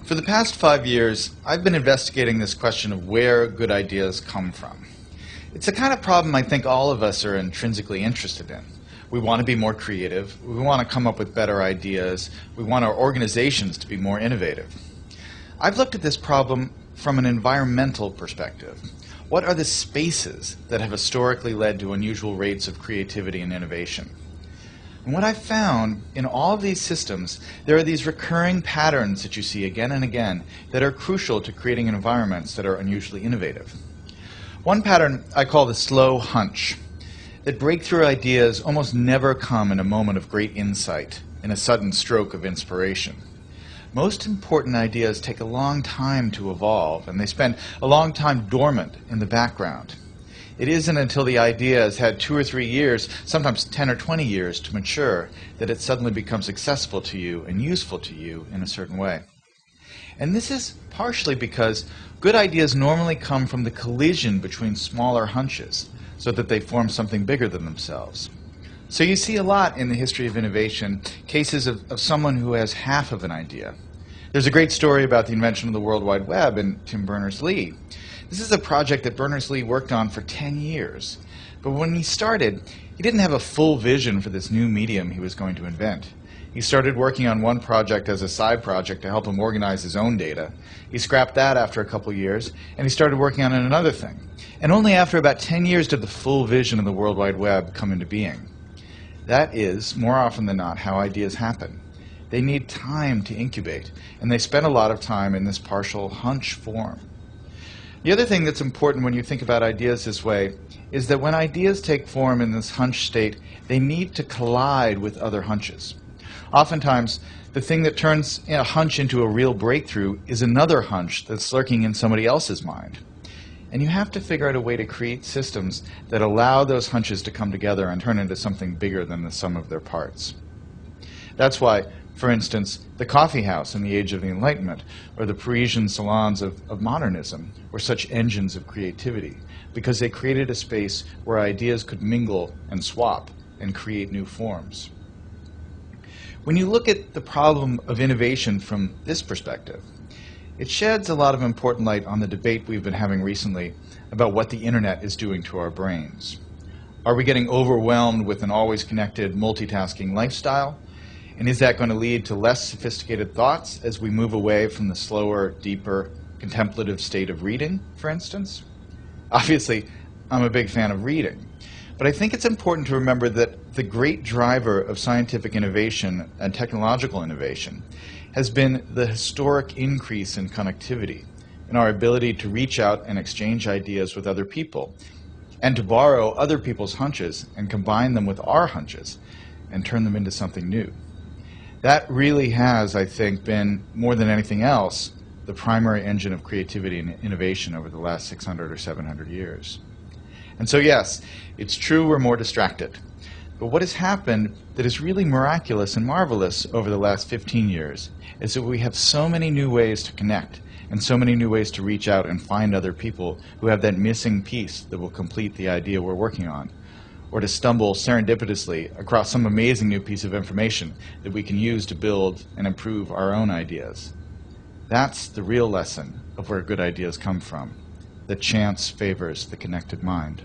For the past 5 years, I've been investigating this question of where good ideas come from. It's the kind of problem I think all of us are intrinsically interested in. We want to be more creative, we want to come up with better ideas, we want our organizations to be more innovative. I've looked at this problem from an environmental perspective. What are the spaces that have historically led to unusual rates of creativity and innovation? And what I've found in all of these systems, there are these recurring patterns that you see again and again that are crucial to creating environments that are unusually innovative. One pattern I call the slow hunch, that breakthrough ideas almost never come in a moment of great insight, in a sudden stroke of inspiration. Most important ideas take a long time to evolve, and they spend a long time dormant in the background. It isn't until the idea has had 2 or 3 years, sometimes 10 or 20 years to mature, that it suddenly becomes accessible to you and useful to you in a certain way. And this is partially because good ideas normally come from the collision between smaller hunches, so that they form something bigger than themselves. So you see a lot in the history of innovation, cases of someone who has half of an idea. There's a great story about the invention of the World Wide Web in Tim Berners-Lee. This is a project that Berners-Lee worked on for 10 years. But when he started, he didn't have a full vision for this new medium he was going to invent. He started working on one project as a side project to help him organize his own data. He scrapped that after a couple of years, and he started working on another thing. And only after about 10 years did the full vision of the World Wide Web come into being. That is, more often than not, how ideas happen. They need time to incubate, and they spend a lot of time in this partial hunch form. The other thing that's important when you think about ideas this way is that when ideas take form in this hunch state, they need to collide with other hunches. Oftentimes, the thing that turns a hunch into a real breakthrough is another hunch that's lurking in somebody else's mind. And you have to figure out a way to create systems that allow those hunches to come together and turn into something bigger than the sum of their parts. That's why, for instance, the coffee house in the Age of the Enlightenment, or the Parisian salons of modernism, were such engines of creativity, because they created a space where ideas could mingle and swap and create new forms. When you look at the problem of innovation from this perspective, it sheds a lot of important light on the debate we've been having recently about what the internet is doing to our brains. Are we getting overwhelmed with an always connected, multitasking lifestyle? And is that going to lead to less sophisticated thoughts as we move away from the slower, deeper, contemplative state of reading, for instance? Obviously, I'm a big fan of reading. But I think it's important to remember that the great driver of scientific innovation and technological innovation has been the historic increase in connectivity and our ability to reach out and exchange ideas with other people, and to borrow other people's hunches and combine them with our hunches and turn them into something new. That really has, I think, been, more than anything else, the primary engine of creativity and innovation over the last 600 or 700 years. And so yes, it's true we're more distracted. But what has happened that is really miraculous and marvelous over the last 15 years is that we have so many new ways to connect and so many new ways to reach out and find other people who have that missing piece that will complete the idea we're working on, or to stumble serendipitously across some amazing new piece of information that we can use to build and improve our own ideas. That's the real lesson of where good ideas come from. That chance favors the connected mind.